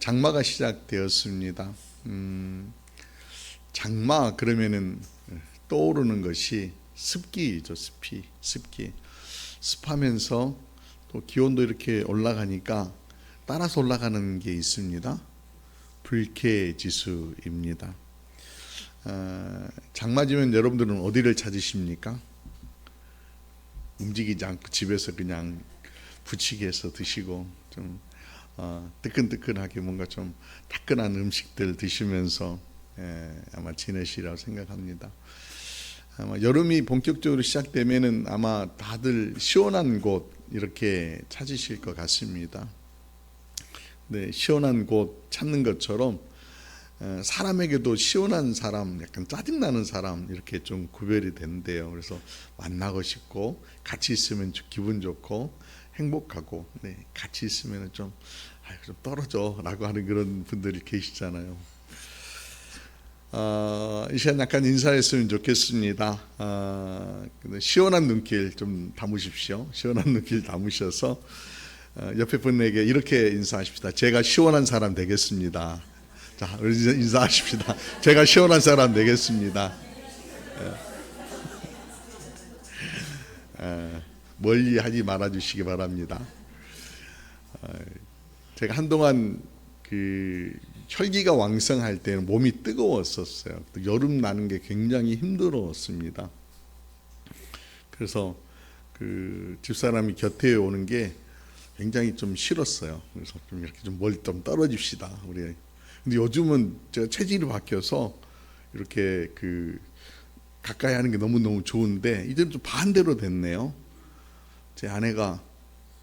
장마가 시작되었습니다. 장마 그러면은 떠오르는 것이 습기죠. 습기. 습하면서 또 기온도 이렇게 올라가니까 따라서 올라가는 게 있습니다. 불쾌지수입니다. 장마지면 여러분들은 어디를 찾으십니까? 움직이지 않고 집에서 그냥 부치게해서 드시고 좀 뜨끈뜨끈하게 뭔가 좀 따끈한 음식들 드시면서 아마 지내시라고 생각합니다. 아마 여름이 본격적으로 시작되면은 아마 다들 시원한 곳 이렇게 찾으실 것 같습니다. 네, 시원한 곳 찾는 것처럼 사람에게도 시원한 사람, 약간 짜증나는 사람 이렇게 좀 구별이 된대요. 그래서 만나고 싶고 같이 있으면 기분 좋고 행복하고, 네, 같이 있으면 좀 떨어져라고 하는 그런 분들이 계시잖아요. 이 시간 약간 인사했으면 좋겠습니다. 시원한 눈길 좀 담으십시오. 시원한 눈길 담으셔서 옆에 분에게 이렇게 인사하십시다. 제가 시원한 사람 되겠습니다. 자, 인사하십시다. 제가 시원한 사람 되겠습니다. 멀리 하지 말아주시기 바랍니다. 제가 한동안 혈기가 왕성할 때는 몸이 뜨거웠었어요. 또 여름 나는 게 굉장히 힘들었습니다. 그래서 집사람이 곁에 오는 게 굉장히 좀 싫었어요. 그래서 좀 이렇게 좀 멀리 좀 떨어집시다, 우리. 근데 요즘은 제가 체질이 바뀌어서 이렇게 가까이 하는 게 너무너무 좋은데 이제는 좀 반대로 됐네요. 제 아내가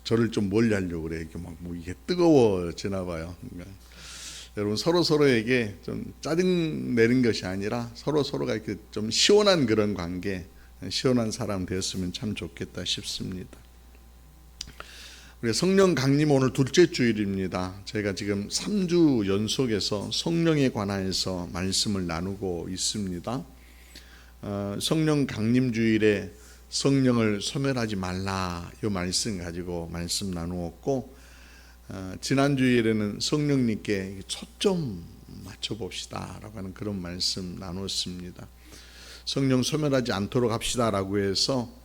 저를 좀 멀리 하려고 그래. 이게 이게 뜨거워지나 봐요. 그러니까 여러분 서로에게 좀 짜증 내는 것이 아니라 서로가 이렇게 좀 시원한 그런 관계, 시원한 사람 되었으면 참 좋겠다 싶습니다. 우리 성령 강림 오늘 둘째 주일입니다. 제가 지금 3주 연속해서 성령에 관하여서 말씀을 나누고 있습니다. 성령 강림 주일에 성령을 소멸하지 말라 이 말씀 가지고 말씀 나누었고, 지난 주일에는 성령님께 초점 맞춰봅시다 라고 하는 그런 말씀 나누었습니다. 성령 소멸하지 않도록 합시다라고 해서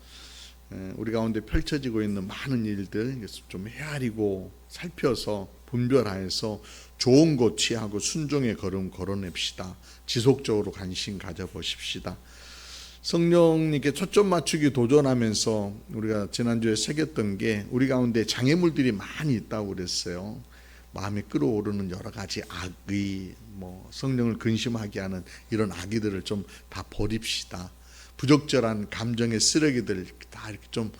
우리 가운데 펼쳐지고 있는 많은 일들 좀 헤아리고 살펴서 분별하여서 좋은 것 취하고 순종의 걸음 걸어냅시다. 지속적으로 관심 가져보십시다. 성령님께 초점 맞추기 도전하면서 우리가 지난주에 새겼던 게 우리 가운데 장애물들이 많이 있다고 그랬어요. 마음에 끌어오르는 여러 가지 악의, 성령을 근심하게 하는 이런 악의들을 좀 다 버립시다. 부적절한 감정의 쓰레기들 다 이렇게 좀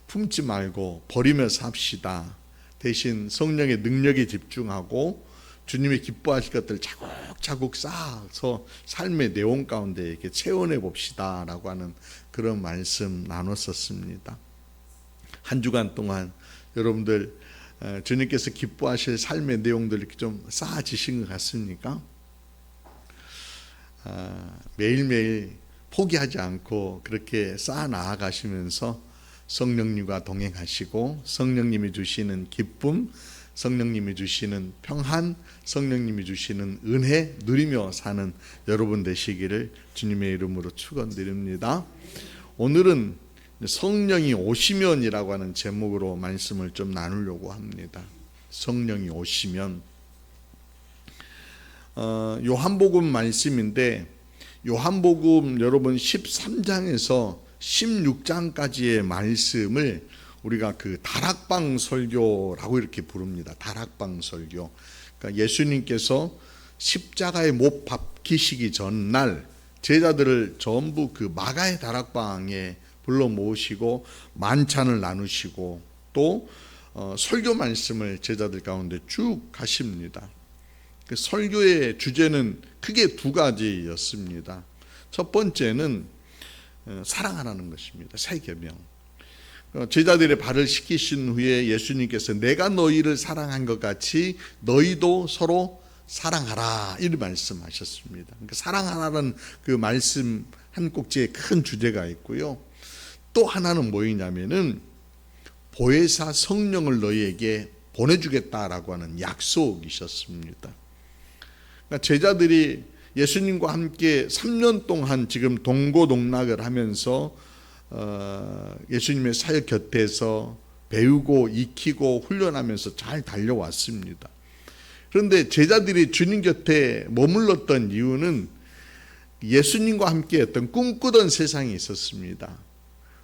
품지 말고 버리며 삽시다. 대신 성령의 능력에 집중하고 주님이 기뻐하실 것들을 차곡차곡 쌓아서 삶의 내용 가운데 이렇게 채워내 봅시다라고 하는 그런 말씀 나눴었습니다. 한 주간 동안 여러분들 주님께서 기뻐하실 삶의 내용들 이렇게 좀 쌓아지신 것 같습니까? 매일매일 포기하지 않고 그렇게 쌓아 나아가시면서 성령님과 동행하시고 성령님이 주시는 기쁨, 성령님이 주시는 평안, 성령님이 주시는 은혜 누리며 사는 여러분 되시기를 주님의 이름으로 축원드립니다. 오늘은 성령이 오시면이라고 하는 제목으로 말씀을 좀 나누려고 합니다. 성령이 오시면. 요한복음 말씀인데 요한복음 여러분 13장에서 16장까지의 말씀을 우리가 다락방 설교라고 이렇게 부릅니다. 다락방 설교. 그러니까 예수님께서 십자가에 못 박히시기 전날 제자들을 전부 마가의 다락방에 불러 모으시고 만찬을 나누시고 또 설교 말씀을 제자들 가운데 쭉 하십니다. 설교의 주제는 크게 두 가지였습니다. 첫 번째는 사랑하라는 것입니다. 새 계명. 제자들의 발을 씻기신 후에 예수님께서 내가 너희를 사랑한 것 같이 너희도 서로 사랑하라 이렇게 말씀하셨습니다. 그러니까 사랑하라는 그 말씀 한 꼭지에 큰 주제가 있고요. 또 하나는 뭐이냐면은 보혜사 성령을 너희에게 보내주겠다라고 하는 약속이셨습니다. 그러니까 제자들이 예수님과 함께 3년 동안 지금 동고동락을 하면서 예수님의 사역 곁에서 배우고 익히고 훈련하면서 잘 달려왔습니다. 그런데 제자들이 주님 곁에 머물렀던 이유는 예수님과 함께 했던 꿈꾸던 세상이 있었습니다.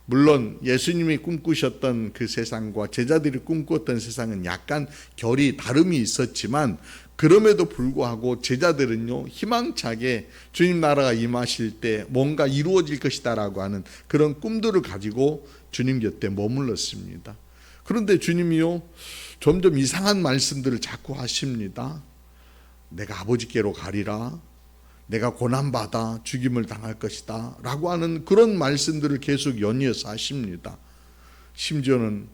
물론 예수님이 꿈꾸셨던 그 세상과 제자들이 꿈꾸었던 세상은 약간 결이 다름이 있었지만 그럼에도 불구하고 제자들은요, 희망차게 주님 나라가 임하실 때 뭔가 이루어질 것이다라고 하는 그런 꿈들을 가지고 주님 곁에 머물렀습니다. 그런데 주님이요, 점점 이상한 말씀들을 자꾸 하십니다. 내가 아버지께로 가리라, 내가 고난받아 죽임을 당할 것이다 라고 하는 그런 말씀들을 계속 연이어서 하십니다. 심지어는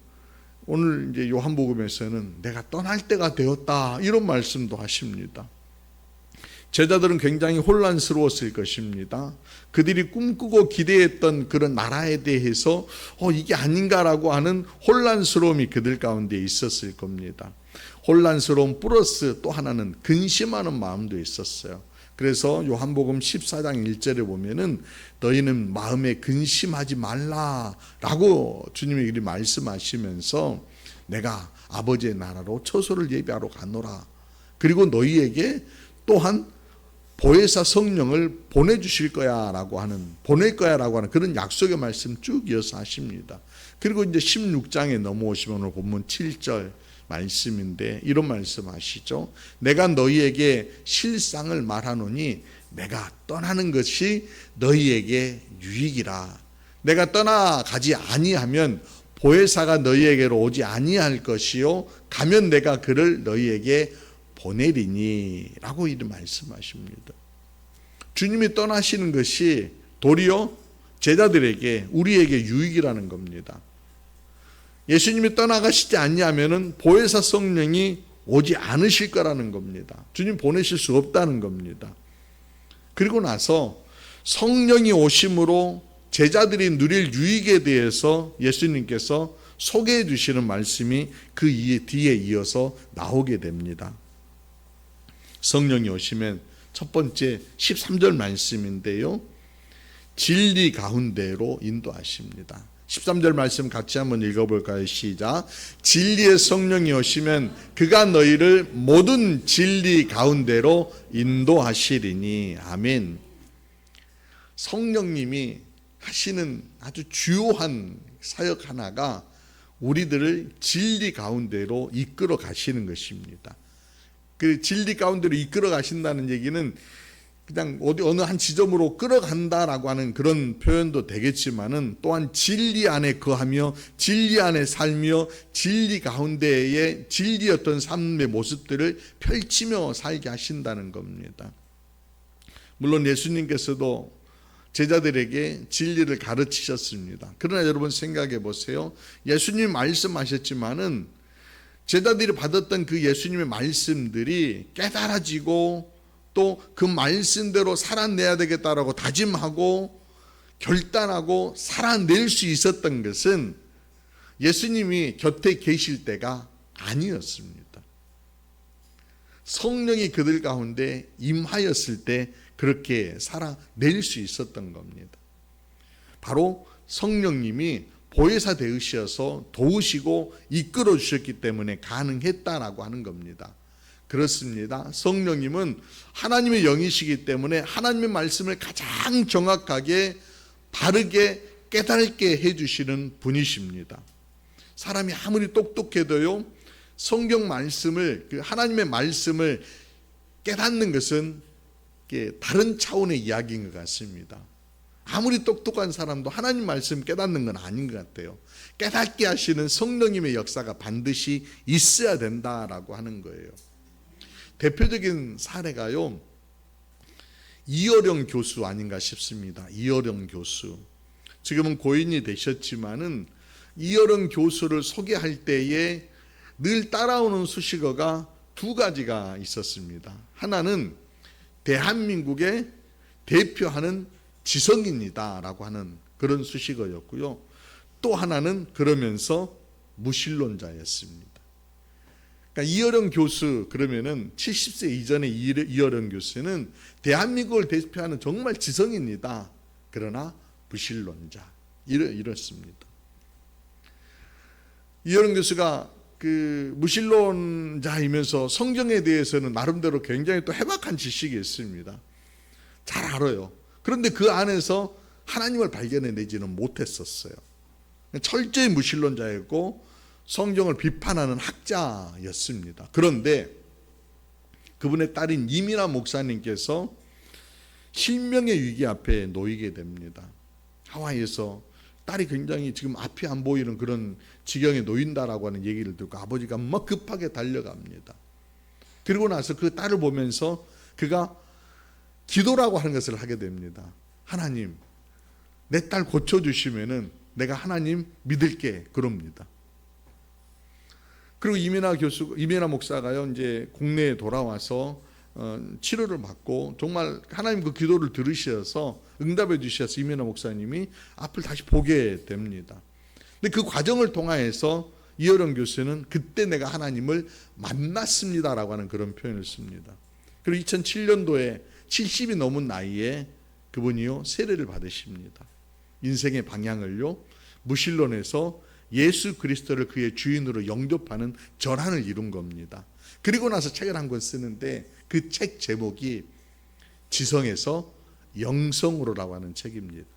오늘 이제 요한복음에서는 내가 떠날 때가 되었다 이런 말씀도 하십니다. 제자들은 굉장히 혼란스러웠을 것입니다. 그들이 꿈꾸고 기대했던 그런 나라에 대해서 이게 아닌가라고 하는 혼란스러움이 그들 가운데 있었을 겁니다. 혼란스러움 플러스 또 하나는 근심하는 마음도 있었어요. 그래서 요한복음 14장 1절에 보면은 너희는 마음에 근심하지 말라라고 주님이 이렇게 말씀하시면서 내가 아버지의 나라로 처소를 예비하러 가노라. 그리고 너희에게 또한 보혜사 성령을 보내주실 거야라고 하는, 보낼 거야라고 하는 그런 약속의 말씀 쭉 이어서 하십니다. 그리고 이제 16장에 넘어오시면 오늘 본문 7절 말씀인데 이런 말씀 하시죠. 내가 너희에게 실상을 말하노니 내가 떠나는 것이 너희에게 유익이라. 내가 떠나가지 아니하면 보혜사가 너희에게로 오지 아니할 것이요 가면 내가 그를 너희에게 보내리니 라고 이런 말씀하십니다. 주님이 떠나시는 것이 도리어 제자들에게 우리에게 유익이라는 겁니다. 예수님이 떠나가시지 않냐면은 보혜사 성령이 오지 않으실 거라는 겁니다. 주님 보내실 수 없다는 겁니다. 그리고 나서 성령이 오심으로 제자들이 누릴 유익에 대해서 예수님께서 소개해 주시는 말씀이 그 뒤에 이어서 나오게 됩니다. 성령이 오시면 첫 번째 13절 말씀인데요, 진리 가운데로 인도하십니다. 13절 말씀 같이 한번 읽어볼까요? 시작. 진리의 성령이 오시면 그가 너희를 모든 진리 가운데로 인도하시리니. 아멘. 성령님이 하시는 아주 주요한 사역 하나가 우리들을 진리 가운데로 이끌어 가시는 것입니다. 그 진리 가운데로 이끌어 가신다는 얘기는 그냥 어느 한 지점으로 끌어간다라고 하는 그런 표현도 되겠지만은 또한 진리 안에 거하며 진리 안에 살며 진리 가운데에 진리였던 삶의 모습들을 펼치며 살게 하신다는 겁니다. 물론 예수님께서도 제자들에게 진리를 가르치셨습니다. 그러나 여러분 생각해 보세요. 예수님 말씀하셨지만은 제자들이 받았던 그 예수님의 말씀들이 깨달아지고 또 그 말씀대로 살아내야 되겠다라고 다짐하고 결단하고 살아낼 수 있었던 것은 예수님이 곁에 계실 때가 아니었습니다. 성령이 그들 가운데 임하였을 때 그렇게 살아낼 수 있었던 겁니다. 바로 성령님이 보혜사 되으셔서 도우시고 이끌어 주셨기 때문에 가능했다라고 하는 겁니다. 그렇습니다. 성령님은 하나님의 영이시기 때문에 하나님의 말씀을 가장 정확하게 바르게 깨닫게 해주시는 분이십니다. 사람이 아무리 똑똑해도요, 성경 말씀을, 그 하나님의 말씀을 깨닫는 것은 다른 차원의 이야기인 것 같습니다. 아무리 똑똑한 사람도 하나님 말씀 깨닫는 건 아닌 것 같아요. 깨닫게 하시는 성령님의 역사가 반드시 있어야 된다라고 하는 거예요. 대표적인 사례가요, 이어령 교수 아닌가 싶습니다. 이어령 교수. 지금은 고인이 되셨지만은 이어령 교수를 소개할 때에 늘 따라오는 수식어가 두 가지가 있었습니다. 하나는 대한민국의 대표하는 지성인이다라고 하는 그런 수식어였고요. 또 하나는 그러면서 무신론자였습니다. 그러니까 이어령 교수 그러면은 70세 이전의 이어령 교수는 대한민국을 대표하는 정말 지성인이다. 그러나 무신론자 이렇습니다. 이어령 교수가 그 무신론자이면서 성경에 대해서는 나름대로 굉장히 또 해박한 지식이 있습니다. 잘 알아요. 그런데 그 안에서 하나님을 발견해내지는 못했었어요. 철저히 무신론자였고 성경을 비판하는 학자였습니다. 그런데 그분의 딸인 이민아 목사님께서 실명의 위기 앞에 놓이게 됩니다. 하와이에서 딸이 굉장히 지금 앞이 안 보이는 그런 지경에 놓인다라고 하는 얘기를 듣고 아버지가 막 급하게 달려갑니다. 그리고 나서 그 딸을 보면서 그가 기도라고 하는 것을 하게 됩니다. 하나님, 내 딸 고쳐주시면은 내가 하나님 믿을게. 그럽니다. 그리고 이민아 목사가요, 이제 국내에 돌아와서 치료를 받고 정말 하나님 그 기도를 들으셔서 응답해 주셔서 이민아 목사님이 앞을 다시 보게 됩니다. 근데 그 과정을 통하여서 이어령 교수는 그때 내가 하나님을 만났습니다라고 하는 그런 표현을 씁니다. 그리고 2007년도에 70이 넘은 나이에 그분이요 세례를 받으십니다. 인생의 방향을요 무신론에서 예수 그리스도를 그의 주인으로 영접하는 전환을 이룬 겁니다. 그리고 나서 책을 한 권 쓰는데 그 책 제목이 지성에서 영성으로라고 하는 책입니다.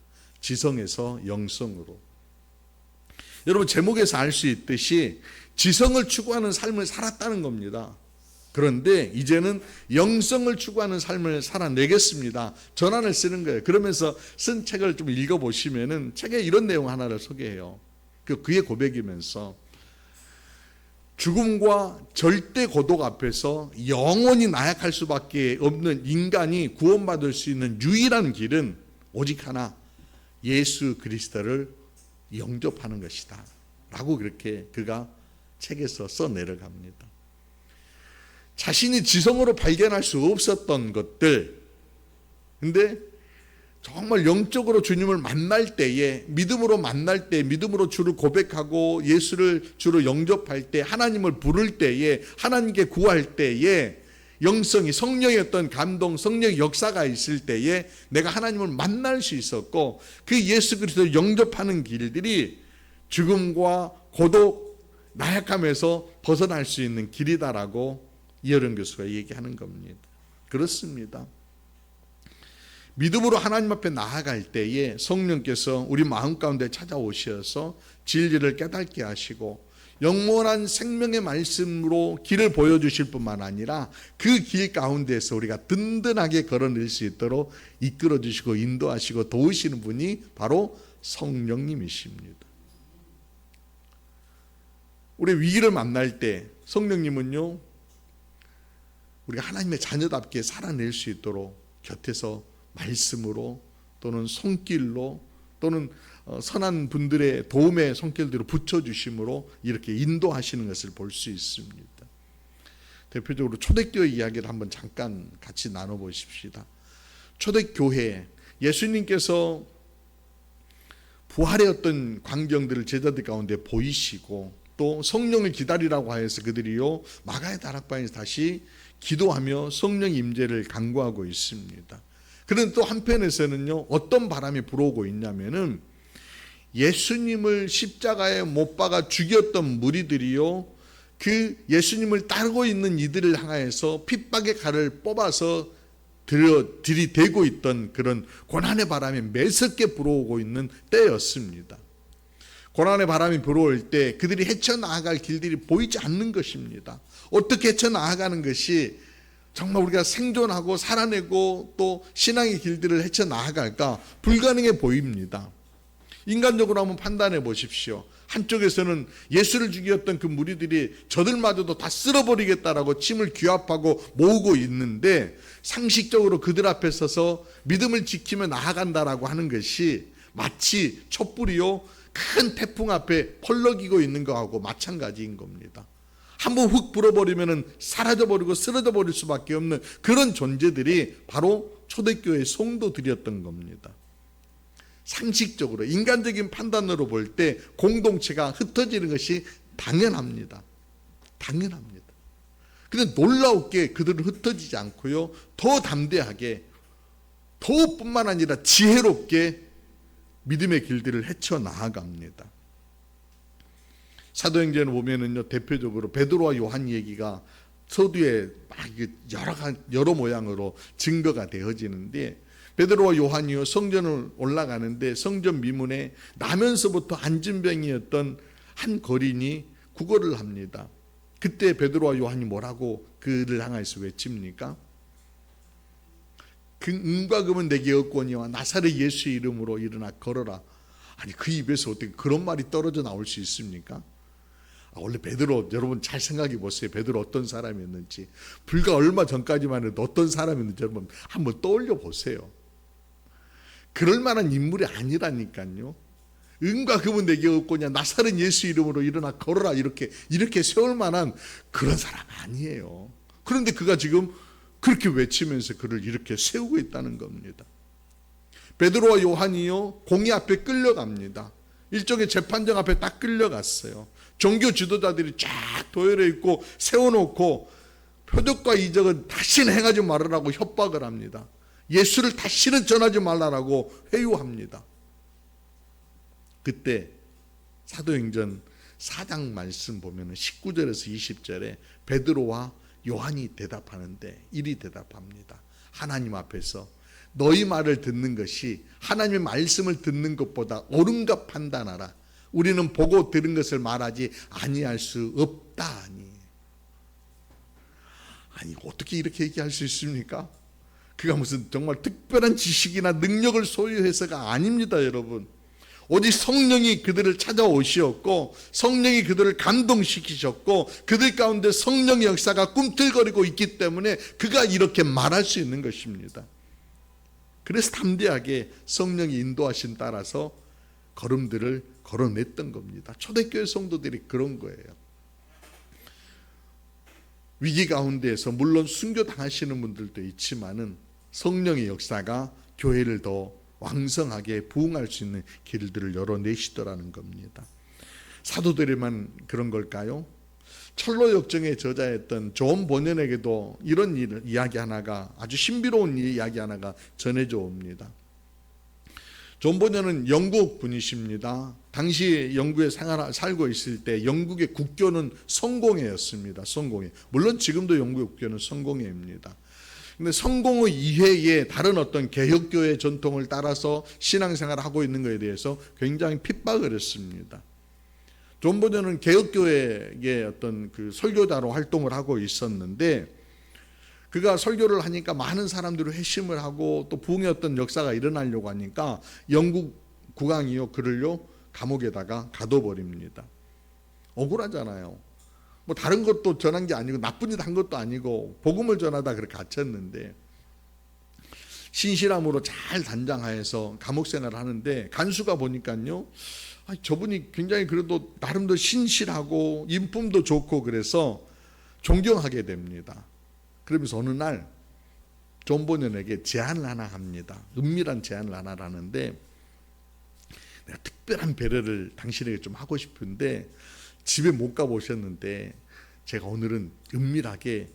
지성에서 영성으로. 여러분 제목에서 알 수 있듯이 지성을 추구하는 삶을 살았다는 겁니다. 그런데 이제는 영성을 추구하는 삶을 살아내겠습니다. 전환을 쓰는 거예요. 그러면서 쓴 책을 좀 읽어보시면은 책에 이런 내용 하나를 소개해요. 그의 고백이면서 죽음과 절대 고독 앞에서 영원히 나약할 수밖에 없는 인간이 구원받을 수 있는 유일한 길은 오직 하나, 예수 그리스도를 영접하는 것이다 라고 그렇게 그가 책에서 써내려갑니다. 자신이 지성으로 발견할 수 없었던 것들, 근데 정말 영적으로 주님을 만날 때에, 믿음으로 만날 때, 믿음으로 주를 고백하고 예수를 주로 영접할 때, 하나님을 부를 때에, 하나님께 구할 때에 영성이, 성령의 어떤 감동, 성령의 역사가 있을 때에 내가 하나님을 만날 수 있었고, 그 예수 그리스도를 영접하는 길들이 죽음과 고독, 나약함에서 벗어날 수 있는 길이다라고 이어령 교수가 얘기하는 겁니다. 그렇습니다. 믿음으로 하나님 앞에 나아갈 때에 성령께서 우리 마음 가운데 찾아오셔서 진리를 깨닫게 하시고 영원한 생명의 말씀으로 길을 보여주실 뿐만 아니라 그 길 가운데서 우리가 든든하게 걸어낼 수 있도록 이끌어 주시고 인도하시고 도우시는 분이 바로 성령님이십니다. 우리 위기를 만날 때 성령님은요, 우리가 하나님의 자녀답게 살아낼 수 있도록 곁에서 말씀으로 또는 손길로 또는 선한 분들의 도움의 손길들을 붙여주심으로 이렇게 인도하시는 것을 볼 수 있습니다. 대표적으로 초대교회 이야기를 한번 잠깐 같이 나눠보십시다. 초대교회, 예수님께서 부활의 어떤 광경들을 제자들 가운데 보이시고 또 성령을 기다리라고 하여서 그들이요 마가의 다락방에서 다시 기도하며 성령 임재를 간구하고 있습니다. 그런데 또 한편에서는요 어떤 바람이 불어오고 있냐면은 예수님을 십자가에 못 박아 죽였던 무리들이요 그 예수님을 따르고 있는 이들을 향하여서 핍박의 칼을 뽑아서 들이대고 있던 그런 고난의 바람이 매섭게 불어오고 있는 때였습니다. 고난의 바람이 불어올 때 그들이 헤쳐나아갈 길들이 보이지 않는 것입니다. 어떻게 헤쳐나아가는 것이 정말 우리가 생존하고 살아내고 또 신앙의 길들을 헤쳐나아갈까 불가능해 보입니다. 인간적으로 한번 판단해 보십시오. 한쪽에서는 예수를 죽였던 그 무리들이 저들마저도 다 쓸어버리겠다라고 침을 귀합하고 모으고 있는데 상식적으로 그들 앞에 서서 믿음을 지키며 나아간다라고 하는 것이 마치 촛불이요 큰 태풍 앞에 펄럭이고 있는 거하고 마찬가지인 겁니다. 한번 훅 불어버리면 사라져버리고 쓰러져버릴 수밖에 없는 그런 존재들이 바로 초대교회의 성도들이었던 겁니다. 상식적으로 인간적인 판단으로 볼 때 공동체가 흩어지는 것이 당연합니다. 당연합니다. 근데 놀라웠게 그들은 흩어지지 않고요, 더 담대하게, 더 뿐만 아니라 지혜롭게 믿음의 길들을 헤쳐 나아갑니다. 사도행전을 보면은요, 대표적으로 베드로와 요한 얘기가 서두에 막 여러 모양으로 증거가 되어지는데, 베드로와 요한이요 성전을 올라가는데 성전 미문에 나면서부터 안진병이었던 한 거린이 구걸을 합니다. 그때 베드로와 요한이 뭐라고 그를 향해서 외칩니까? 그 은과 금은 내게 없거니와 나사렛 예수의 이름으로 일어나 걸어라. 아니, 그 입에서 어떻게 그런 말이 떨어져 나올 수 있습니까? 원래 베드로, 여러분 잘 생각해 보세요. 베드로 어떤 사람이었는지, 불과 얼마 전까지만 해도 어떤 사람이었는지 여러분 한번 떠올려 보세요. 그럴 만한 인물이 아니라니까요. 은과 금은 내게 없거냐 나사렛 예수 이름으로 일어나 걸어라, 이렇게 세울 만한 그런 사람 아니에요. 그런데 그가 지금 그렇게 외치면서 그를 이렇게 세우고 있다는 겁니다. 베드로와 요한이요 공의 앞에 끌려갑니다. 일종의 재판정 앞에 딱 끌려갔어요. 종교 지도자들이 쫙 도열해 있고 세워놓고 표적과 이적은 다시는 행하지 말으라고 협박을 합니다. 예수를 다시는 전하지 말라라고 회유합니다. 그때 사도행전 4장 말씀 보면 19절에서 20절에 베드로와 요한이 대답하는데 이리 대답합니다. 하나님 앞에서 너희 말을 듣는 것이 하나님의 말씀을 듣는 것보다 옳은가 판단하라. 우리는 보고 들은 것을 말하지 아니할 수 없다니. 아니, 어떻게 이렇게 얘기할 수 있습니까? 그가 무슨 정말 특별한 지식이나 능력을 소유해서가 아닙니다, 여러분. 오직 성령이 그들을 찾아오시었고 성령이 그들을 감동시키셨고 그들 가운데 성령의 역사가 꿈틀거리고 있기 때문에 그가 이렇게 말할 수 있는 것입니다. 그래서 담대하게 성령이 인도하신 따라서 걸음들을 걸어냈던 겁니다. 초대교회 성도들이 그런 거예요. 위기 가운데에서 물론 순교당하시는 분들도 있지만은 성령의 역사가 교회를 더 왕성하게 부흥할 수 있는 길들을 열어내시더라는 겁니다. 사도들에만 그런 걸까요? 철로 역정의 저자였던 존 버년에게도 이런 이야기 하나가, 아주 신비로운 이야기 하나가 전해져 옵니다. 존 버년은 영국 분이십니다. 당시 영국에 살고 있을 때 영국의 국교는 성공회였습니다. 성공회. 물론 지금도 영국의 국교는 성공회입니다. 근데 성공의 이외에 다른 어떤 개혁교회 전통을 따라서 신앙생활을 하고 있는 것에 대해서 굉장히 핍박을 했습니다. 존 버년은 개혁교회의 어떤 그 설교자로 활동을 하고 있었는데, 그가 설교를 하니까 많은 사람들이 회심을 하고 또 부흥의 어떤 역사가 일어나려고 하니까 영국 국왕이요 그를요 감옥에다가 가둬버립니다. 억울하잖아요. 뭐 다른 것도 전한 게 아니고 나쁜 짓 한 것도 아니고 복음을 전하다 그렇게 갇혔는데, 신실함으로 잘 단장하여서 감옥 생활을 하는데 간수가 보니까요, 저분이 굉장히 그래도 나름대로 신실하고 인품도 좋고 그래서 존경하게 됩니다. 그러면서 어느 날 존 버년에게 제안을 하나 합니다. 은밀한 제안을 하나 하는데, 내가 특별한 배려를 당신에게 좀 하고 싶은데 집에 못 가보셨는데 제가 오늘은 은밀하게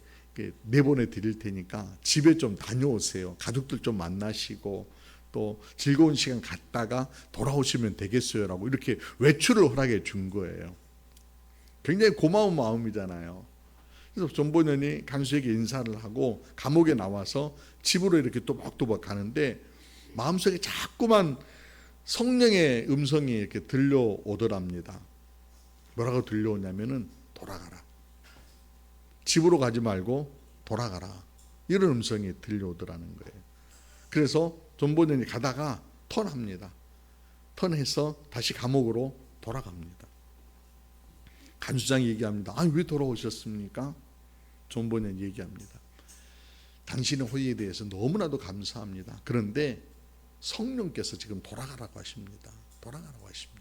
내보내 드릴 테니까 집에 좀 다녀오세요. 가족들 좀 만나시고 또 즐거운 시간 갖다가 돌아오시면 되겠어요 라고 이렇게 외출을 허락해 준 거예요. 굉장히 고마운 마음이잖아요. 그래서 존 버년이 간수에게 인사를 하고 감옥에 나와서 집으로 이렇게 또박또박 가는데 마음속에 자꾸만 성령의 음성이 이렇게 들려오더랍니다. 뭐라고 들려오냐면은 돌아가라. 집으로 가지 말고 돌아가라. 이런 음성이 들려오더라는 거예요. 그래서 존 버년이 가다가 턴합니다. 턴해서 다시 감옥으로 돌아갑니다. 간수장이 얘기합니다. 왜 돌아오셨습니까? 존 버년이 얘기합니다. 당신의 호의에 대해서 너무나도 감사합니다. 그런데 성령께서 지금 돌아가라고 하십니다. 돌아가라고 하십니다.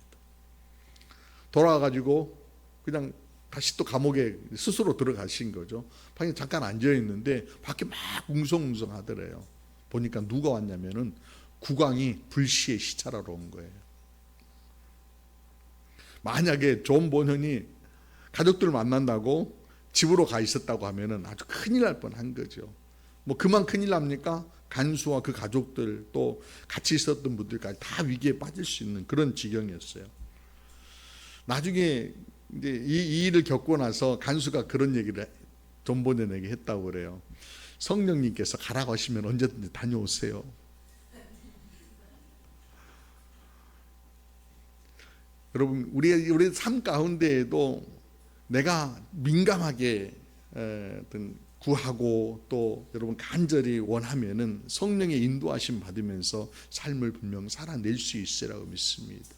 돌아가가지고 그냥 다시 또 감옥에 스스로 들어가신 거죠. 방에 잠깐 앉아있는데 밖에 막 웅성웅성 하더래요. 보니까 누가 왔냐면은 국왕이 불시에 시찰하러 온 거예요. 만약에 존 버년이 가족들 만난다고 집으로 가 있었다고 하면은 아주 큰일 날 뻔한 거죠. 뭐 그만 큰일 납니까? 간수와 그 가족들 또 같이 있었던 분들까지 다 위기에 빠질 수 있는 그런 지경이었어요. 나중에 이제 이 일을 겪고 나서 간수가 그런 얘기를 존버내에게 했다고 그래요. 성령님께서 가라고 하시면 언제든지 다녀오세요. 여러분, 우리 삶 가운데에도 내가 민감하게 어떤 구하고 또 여러분 간절히 원하면은 성령의 인도하심 받으면서 삶을 분명 살아낼 수 있으라고 믿습니다.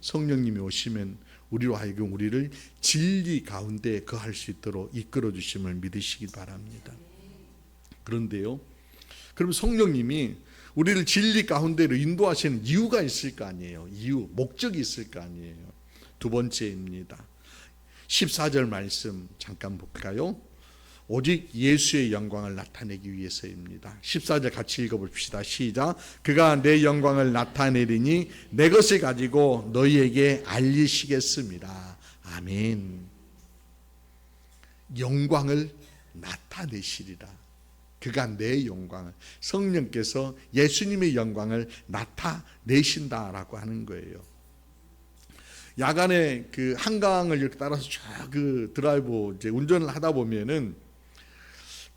성령님이 오시면 우리로 하여금 우리를 진리 가운데 거할 수 있도록 이끌어 주심을 믿으시기 바랍니다. 그런데요, 그럼 성령님이 우리를 진리 가운데로 인도하시는 이유가 있을 거 아니에요. 이유, 목적이 있을 거 아니에요. 두 번째입니다. 14절 말씀 잠깐 볼까요? 오직 예수의 영광을 나타내기 위해서입니다. 14절 같이 읽어봅시다. 시작. 그가 내 영광을 나타내리니 내 것을 가지고 너희에게 알리시겠습니다. 아멘. 영광을 나타내시리라. 그가 내 영광을, 성령께서 예수님의 영광을 나타내신다라고 하는 거예요. 야간에 그 한강을 이렇게 따라서 쫙 그 드라이브 이제 운전을 하다 보면은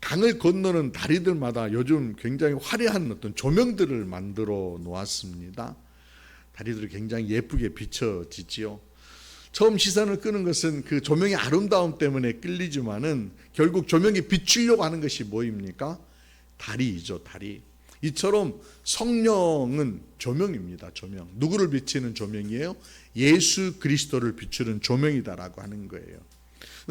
강을 건너는 다리들마다 요즘 굉장히 화려한 어떤 조명들을 만들어 놓았습니다. 다리들이 굉장히 예쁘게 비춰지지요. 처음 시선을 끄는 것은 그 조명의 아름다움 때문에 끌리지만은 결국 조명이 비추려고 하는 것이 뭐입니까? 다리이죠, 다리. 이처럼 성령은 조명입니다, 조명. 누구를 비치는 조명이에요? 예수 그리스도를 비추는 조명이다라고 하는 거예요.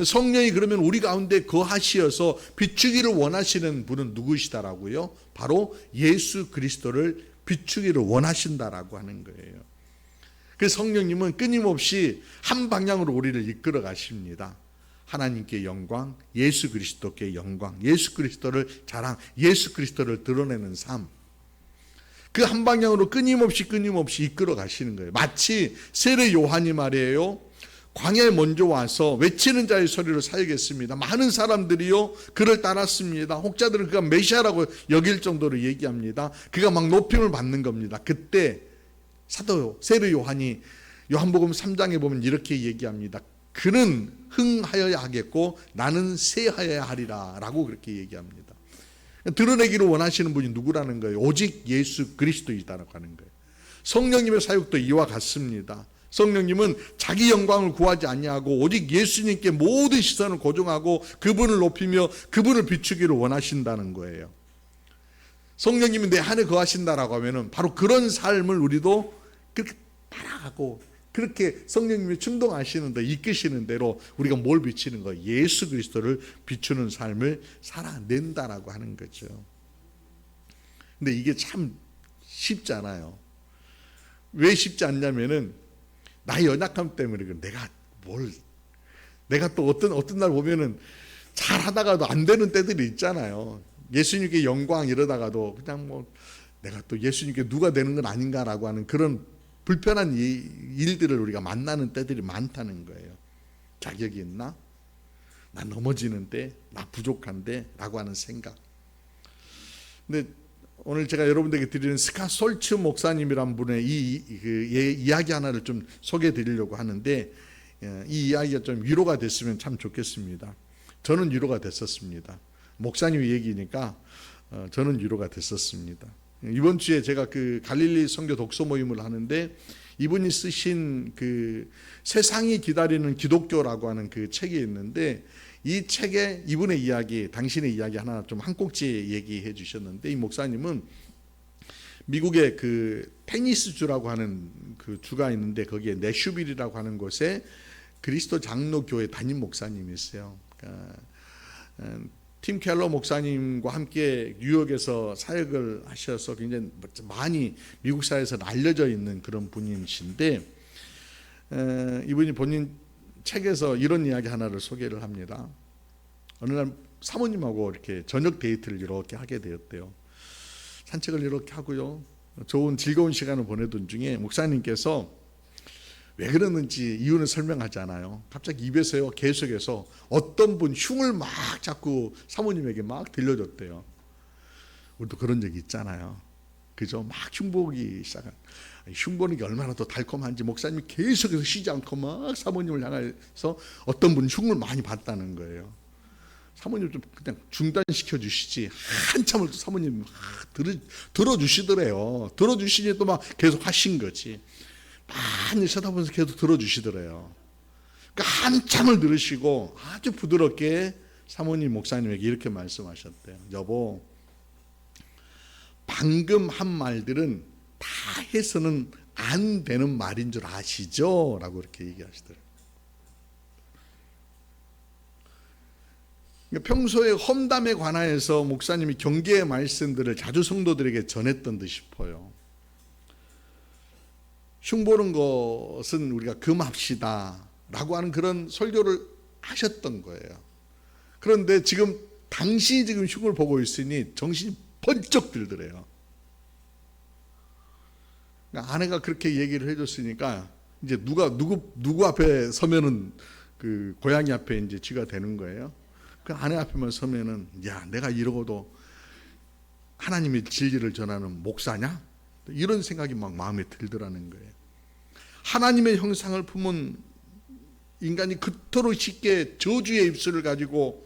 성령이 그러면 우리 가운데 거하시어서 비추기를 원하시는 분은 누구시다라고요? 바로 예수 그리스도를 비추기를 원하신다라고 하는 거예요. 그래서 성령님은 끊임없이 한 방향으로 우리를 이끌어 가십니다. 하나님께 영광, 예수 그리스도께 영광, 예수 그리스도를 자랑, 예수 그리스도를 드러내는 삶. 그 한 방향으로 끊임없이 이끌어 가시는 거예요. 마치 세례 요한이 말이에요. 광야에 먼저 와서 외치는 자의 소리를 사역했습니다. 많은 사람들이요 그를 따랐습니다. 혹자들은 그가 메시아라고 여길 정도로 얘기합니다. 그가 막 높임을 받는 겁니다. 그때 사도 세례 요한이 요한복음 3장에 보면 이렇게 얘기합니다. 그는 흥하여야 하겠고 나는 쇠하여야 하리라 라고 그렇게 얘기합니다. 드러내기를 원하시는 분이 누구라는 거예요? 오직 예수 그리스도이다라고 하는 거예요. 성령님의 사역도 이와 같습니다. 성령님은 자기 영광을 구하지 아니하고 오직 예수님께 모든 시선을 고정하고 그분을 높이며 그분을 비추기를 원하신다는 거예요. 성령님이 내 안에 거하신다라고 하면은 바로 그런 삶을 우리도 그렇게 따라가고 그렇게 성령님이 충동하시는 데 이끄시는 대로 우리가 뭘 비치는 거예요? 예수 그리스도를 비추는 삶을 살아낸다라고 하는 거죠. 근데 이게 참 쉽지 않아요. 왜 쉽지 않냐면은 나의 연약함 때문에 내가 또 어떤 날 보면은 잘 하다가도 안 되는 때들이 있잖아요. 예수님께 영광 이러다가도 그냥 뭐 내가 또 예수님께 누가 되는 건 아닌가라고 하는 그런 불편한 일들을 우리가 만나는 때들이 많다는 거예요. 자격이 있나? 나 넘어지는데, 나 부족한데 라고 하는 생각. 근데 오늘 제가 여러분들에게 드리는 스카 솔츠 목사님이란 분의 이야기 하나를 좀 소개해 드리려고 하는데 이 이야기가 좀 위로가 됐으면 참 좋겠습니다. 저는 위로가 됐었습니다. 목사님 얘기니까 저는 위로가 됐었습니다. 이번 주에 제가 그 갈릴리 선교 독서 모임을 하는데 이분이 쓰신 그 세상이 기다리는 기독교라고 하는 그 책이 있는데 이 책에 이분의 이야기, 당신의 이야기 하나 좀 한 꼭지 얘기해 주셨는데 이 목사님은 미국의 그 테니스주라고 하는 그 주가 있는데 거기에 내슈빌이라고 하는 곳에 그리스도 장로교회 담임 목사님이세요. 그러니까 팀 켈러 목사님과 함께 뉴욕에서 사역을 하셔서 굉장히 많이 미국 사회에서 알려져 있는 그런 분이신데 이분이 본인 책에서 이런 이야기 하나를 소개를 합니다. 어느 날 사모님하고 이렇게 저녁 데이트를 이렇게 하게 되었대요. 산책을 이렇게 하고요. 좋은 즐거운 시간을 보내던 중에 목사님께서 왜 그러는지 이유는 설명하지 않아요. 갑자기 입에서요 계속해서 어떤 분 흉을 막 자꾸 사모님에게 막 들려줬대요. 우리도 그런 적이 있잖아요. 그죠? 막 흉보기 시작한. 흉보는 게 얼마나 더 달콤한지 목사님이 계속해서 쉬지 않고 막 사모님을 향해서 어떤 분 흉을 많이 봤다는 거예요. 사모님 좀 그냥 중단시켜 주시지. 한참을 또 사모님 들어주시더래요. 들어주시니 또 막 계속 하신 거지. 많이 쳐다보면서 계속 들어주시더래요. 그러니까 한참을 들으시고 아주 부드럽게 사모님 목사님에게 이렇게 말씀하셨대요. 여보, 방금 한 말들은 다 해서는 안 되는 말인 줄 아시죠? 라고 이렇게 얘기하시더라고요. 그러니까 평소에 험담에 관하여서 목사님이 경계의 말씀들을 자주 성도들에게 전했던 듯 싶어요. 흉보는 것은 우리가 금합시다 라고 하는 그런 설교를 하셨던 거예요. 그런데 지금 당신이 지금 흉을 보고 있으니 정신이 번쩍 들더래요. 그러니까 아내가 그렇게 얘기를 해줬으니까 이제 누구 앞에 서면은 그 고양이 앞에 이제 쥐가 되는 거예요. 그 아내 앞에만 서면은 야, 내가 이러고도 하나님의 진리를 전하는 목사냐? 이런 생각이 막 마음에 들더라는 거예요. 하나님의 형상을 품은 인간이 그토록 쉽게 저주의 입술을 가지고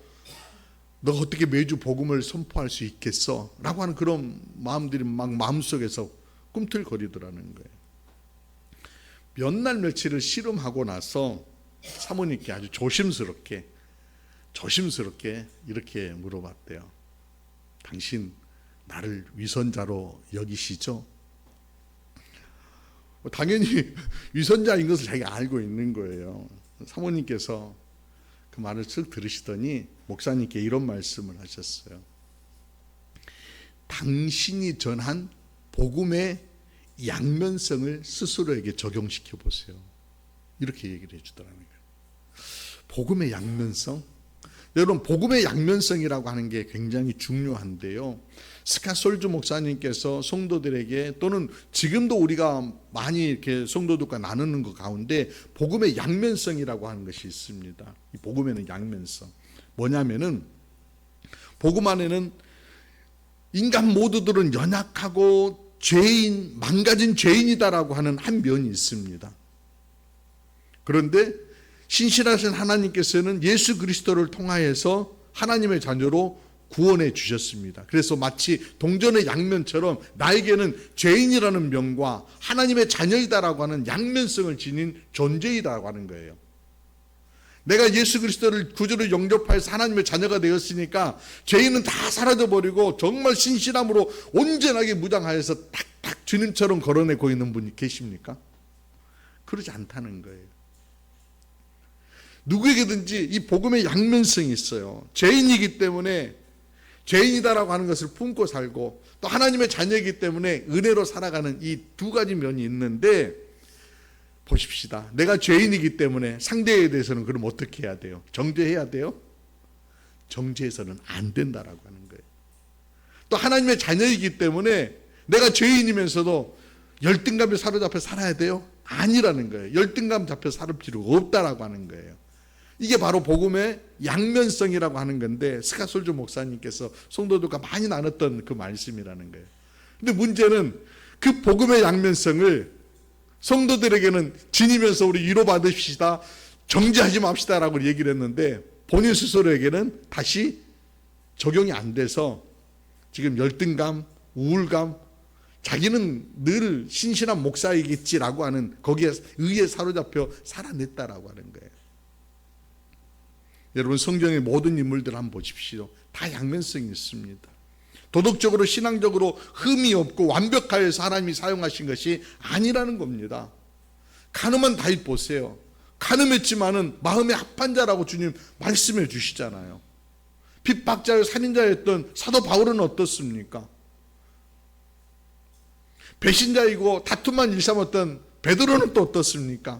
너 어떻게 매주 복음을 선포할 수 있겠어? 라고 하는 그런 마음들이 막 마음속에서 꿈틀거리더라는 거예요. 몇 날 며칠을 씨름하고 나서 사모님께 아주 조심스럽게 이렇게 물어봤대요. 당신 나를 위선자로 여기시죠? 당연히 위선자인 것을 자기가 알고 있는 거예요. 사모님께서 그 말을 쓱 들으시더니 목사님께 이런 말씀을 하셨어요. 당신이 전한 복음의 양면성을 스스로에게 적용시켜 보세요. 이렇게 얘기를 해주더라는 거예요. 복음의 양면성? 여러분, 복음의 양면성이라고 하는 게 굉장히 중요한데요. 스캇 솔주 목사님께서 성도들에게, 또는 지금도 우리가 많이 이렇게 성도들과 나누는 것 가운데 복음의 양면성이라고 하는 것이 있습니다. 이 복음에는 양면성, 뭐냐면은 복음 안에는 인간 모두들은 연약하고 망가진 죄인이다라고 하는 한 면이 있습니다. 그런데 신실하신 하나님께서는 예수 그리스도를 통하여서 하나님의 자녀로 구원해 주셨습니다. 그래서 마치 동전의 양면처럼 나에게는 죄인이라는 면과 하나님의 자녀이다라고 하는 양면성을 지닌 존재이다라고 하는 거예요. 내가 예수 그리스도를 구주로 영접하여서 하나님의 자녀가 되었으니까 죄인은 다 사라져버리고 정말 신실함으로 온전하게 무장하여서 탁탁 주님처럼 걸어내고 있는 분이 계십니까? 그러지 않다는 거예요. 누구에게든지 이 복음의 양면성이 있어요. 죄인이기 때문에 죄인이다라고 하는 것을 품고 살고, 또 하나님의 자녀이기 때문에 은혜로 살아가는 이 두 가지 면이 있는데, 보십시다. 내가 죄인이기 때문에 상대에 대해서는 그럼 어떻게 해야 돼요? 정죄해야 돼요? 정죄해서는 안 된다라고 하는 거예요. 또 하나님의 자녀이기 때문에 내가 죄인이면서도 열등감에 사로잡혀 살아야 돼요? 아니라는 거예요. 열등감 잡혀 살 필요가 없다라고 하는 거예요. 이게 바로 복음의 양면성이라고 하는 건데, 스캇 솔주 목사님께서 성도들과 많이 나눴던 그 말씀이라는 거예요. 근데 문제는 그 복음의 양면성을 성도들에게는 지니면서 우리 위로받으시다, 정죄하지 맙시다라고 얘기를 했는데, 본인 스스로에게는 다시 적용이 안 돼서 지금 열등감, 우울감, 자기는 늘 신실한 목사이겠지라고 하는 거기에 의에 사로잡혀 살아냈다라고 하는 거예요. 여러분, 성경의 모든 인물들 한번 보십시오. 다 양면성이 있습니다. 도덕적으로 신앙적으로 흠이 없고 완벽하여서 하나님이 사용하신 것이 아니라는 겁니다. 가늠한 다윗 보세요. 가늠했지만은 마음에 합한 자라고 주님 말씀해 주시잖아요. 핍박자요 살인자였던 사도 바울은 어떻습니까? 배신자이고 다툼만 일삼았던 베드로는 또 어떻습니까?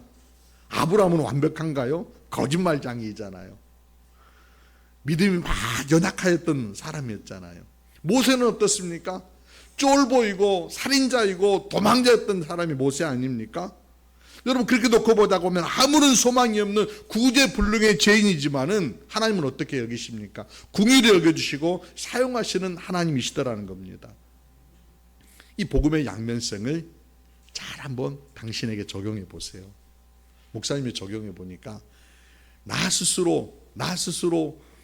아브라함은 완벽한가요? 거짓말장이잖아요. 믿음이 막 연약하였던 사람이었잖아요. 모세는 어떻습니까? 쫄보이고 살인자이고 도망자였던 사람이 모세 아닙니까? 여러분 그렇게 놓고 보다 보면 아무런 소망이 없는 구제불능의 죄인이지만은 하나님은 어떻게 여기십니까? 궁일히 여겨주시고 사용하시는 하나님이시더라는 겁니다. 이 복음의 양면성을 잘 한번 당신에게 적용해 보세요. 목사님이 적용해 보니까 나 스스로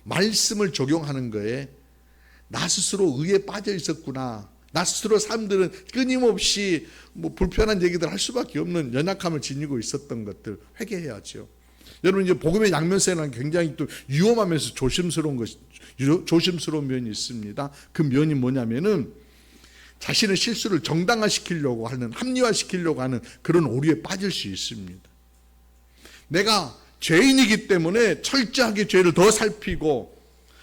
말씀을 적용하는 거에 나 스스로 의에 빠져 있었구나. 나 스스로 사람들은 끊임없이 불편한 얘기들 할 수밖에 없는 연약함을 지니고 있었던 것들 회개해야죠. 여러분 이제 복음의 양면성은 굉장히 또 위험하면서 조심스러운 면이 있습니다. 그 면이 뭐냐면은 자신의 실수를 정당화시키려고 하는, 합리화시키려고 하는 그런 오류에 빠질 수 있습니다. 내가 죄인이기 때문에 철저하게 죄를 더 살피고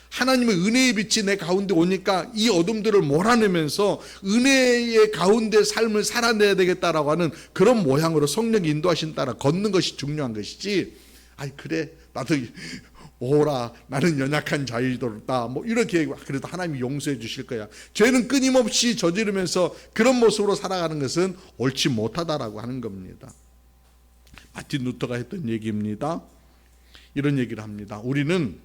하나님의 은혜의 빛이 내 가운데 오니까 이 어둠들을 몰아내면서 은혜의 가운데 삶을 살아내야 되겠다라고 하는 그런 모양으로 성령의 인도하신 따라 걷는 것이 중요한 것이지, 아이 그래 나도 오라 나는 연약한 자이다 이렇게 그래도 하나님이 용서해 주실 거야. 죄는 끊임없이 저지르면서 그런 모습으로 살아가는 것은 옳지 못하다라고 하는 겁니다. 마틴 루터가 했던 얘기입니다. 이런 얘기를 합니다. 우리는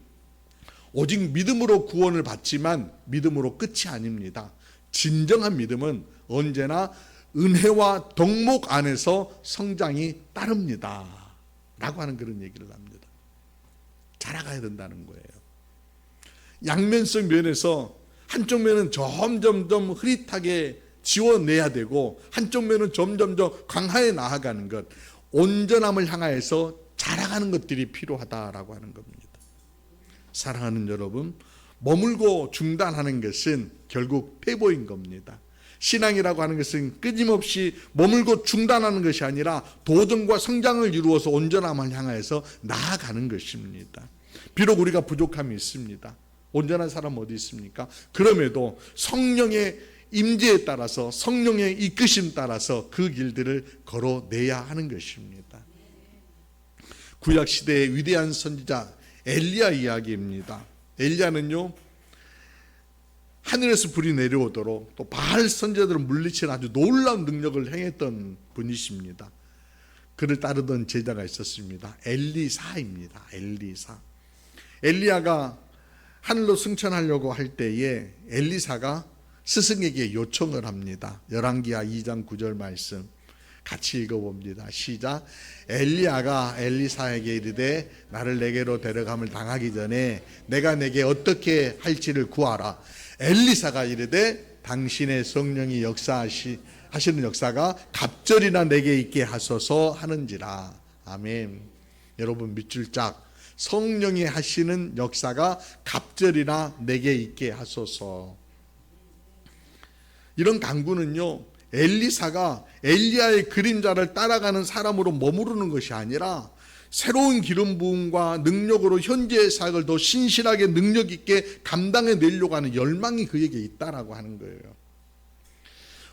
오직 믿음으로 구원을 받지만 믿음으로 끝이 아닙니다. 진정한 믿음은 언제나 은혜와 덕목 안에서 성장이 따릅니다 라고 하는 그런 얘기를 합니다. 자라가야 된다는 거예요. 양면성 면에서 한쪽 면은 점점점 흐릿하게 지워내야 되고 한쪽 면은 점점점 강화해 나아가는 것, 온전함을 향하여서 자라가는 것들이 필요하다라고 하는 겁니다. 사랑하는 여러분, 머물고 중단하는 것은 결국 패보인 겁니다. 신앙이라고 하는 것은 끊임없이 머물고 중단하는 것이 아니라 도전과 성장을 이루어서 온전함을 향하여서 나아가는 것입니다. 비록 우리가 부족함이 있습니다. 온전한 사람 어디 있습니까? 그럼에도 성령의 임재에 따라서 성령의 이끄심 따라서 그 길들을 걸어내야 하는 것입니다. 구약시대의 위대한 선지자 엘리야 이야기입니다. 엘리야는요 하늘에서 불이 내려오도록 또 바알 선지자들을 물리치는 아주 놀라운 능력을 행했던 분이십니다. 그를 따르던 제자가 있었습니다. 엘리사입니다. 엘리야가 하늘로 승천하려고 할 때에 엘리사가 스승에게 요청을 합니다. 열왕기하 2장 9절 말씀 같이 읽어봅니다. 시작. 엘리야가 엘리사에게 이르되 나를 내게로 데려감을 당하기 전에 내가 내게 어떻게 할지를 구하라. 엘리사가 이르되 당신의 성령이 하시는 역사가 갑절이나 내게 있게 하소서 하는지라. 아멘. 여러분 밑줄 짝. 성령이 하시는 역사가 갑절이나 내게 있게 하소서. 이런 간구는요 엘리사가 엘리야의 그림자를 따라가는 사람으로 머무르는 것이 아니라 새로운 기름 부음과 능력으로 현재의 사역을 더 신실하게 능력 있게 감당해내려고 하는 열망이 그에게 있다라고 하는 거예요.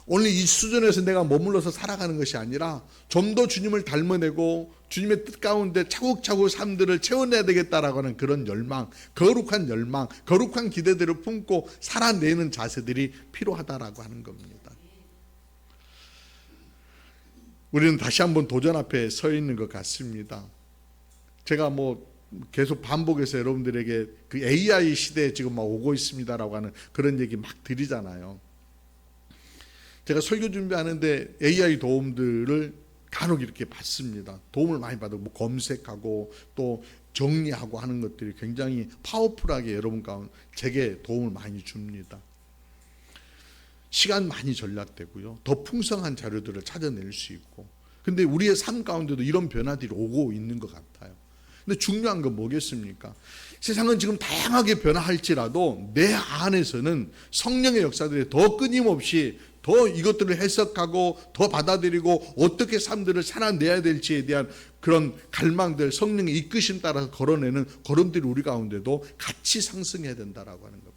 오늘 이 수준에서 내가 머물러서 살아가는 것이 아니라 좀 더 주님을 닮아내고 주님의 뜻 가운데 차곡차곡 삶들을 채워내야 되겠다라고 하는 그런 열망, 거룩한 기대들을 품고 살아내는 자세들이 필요하다라고 하는 겁니다. 우리는 다시 한번 도전 앞에 서 있는 것 같습니다. 제가 계속 반복해서 여러분들에게 그 AI 시대에 지금 막 오고 있습니다라고 하는 그런 얘기 막 드리잖아요. 제가 설교 준비하는데 AI 도움들을 간혹 이렇게 받습니다. 도움을 많이 받고 검색하고 또 정리하고 하는 것들이 굉장히 파워풀하게 여러분 가운데 제게 도움을 많이 줍니다. 시간 많이 절약되고요. 더 풍성한 자료들을 찾아낼 수 있고. 근데 우리의 삶 가운데도 이런 변화들이 오고 있는 것 같아요. 근데 중요한 건 뭐겠습니까? 세상은 지금 다양하게 변화할지라도 내 안에서는 성령의 역사들이 더 끊임없이 더 이것들을 해석하고 더 받아들이고 어떻게 삶들을 살아내야 될지에 대한 그런 갈망들, 성령의 이끄심 따라서 걸어내는 걸음들이 우리 가운데도 같이 상승해야 된다라고 하는 겁니다.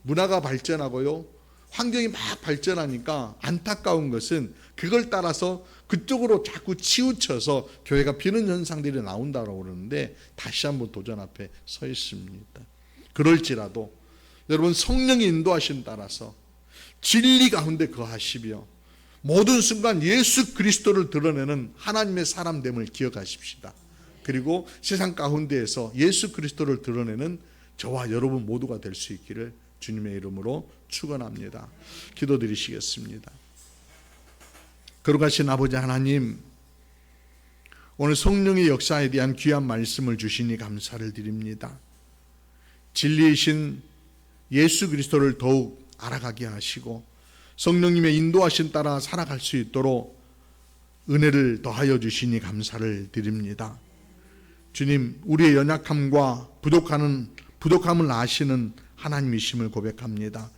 문화가 발전하고요. 환경이 막 발전하니까 안타까운 것은 그걸 따라서 그쪽으로 자꾸 치우쳐서 교회가 비는 현상들이 나온다고 그러는데 다시 한번 도전 앞에 서 있습니다. 그럴지라도 여러분 성령의 인도하심 따라서 진리 가운데 거하시며 모든 순간 예수 그리스도를 드러내는 하나님의 사람됨을 기억하십시다. 그리고 세상 가운데에서 예수 그리스도를 드러내는 저와 여러분 모두가 될 수 있기를 주님의 이름으로 축원합니다. 기도드리시겠습니다. 거룩하신 아버지 하나님, 오늘 성령의 역사에 대한 귀한 말씀을 주시니 감사를 드립니다. 진리이신 예수 그리스도를 더욱 알아가게 하시고 성령님의 인도하심 따라 살아갈 수 있도록 은혜를 더하여 주시니 감사를 드립니다. 주님, 우리의 연약함과 부족함을 아시는 하나님이심을 고백합니다.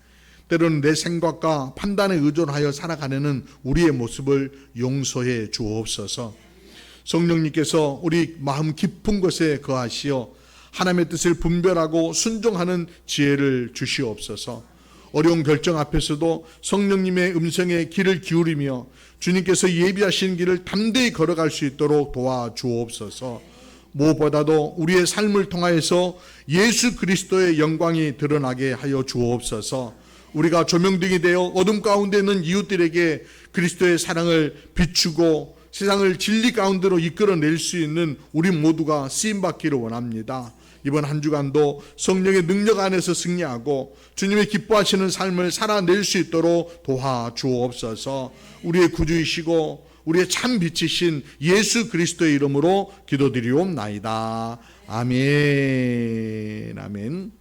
때로는 내 생각과 판단에 의존하여 살아가려는 우리의 모습을 용서해 주옵소서. 성령님께서 우리 마음 깊은 곳에 거하시어 하나님의 뜻을 분별하고 순종하는 지혜를 주시옵소서. 어려운 결정 앞에서도 성령님의 음성에 귀를 기울이며 주님께서 예비하신 길을 담대히 걸어갈 수 있도록 도와주옵소서. 무엇보다도 우리의 삶을 통하여서 예수 그리스도의 영광이 드러나게 하여 주옵소서. 우리가 조명등이 되어 어둠 가운데 있는 이웃들에게 그리스도의 사랑을 비추고 세상을 진리 가운데로 이끌어낼 수 있는 우리 모두가 쓰임받기를 원합니다. 이번 한 주간도 성령의 능력 안에서 승리하고 주님의 기뻐하시는 삶을 살아낼 수 있도록 도와주옵소서. 우리의 구주이시고 우리의 참 빛이신 예수 그리스도의 이름으로 기도드리옵나이다. 아멘. 아멘.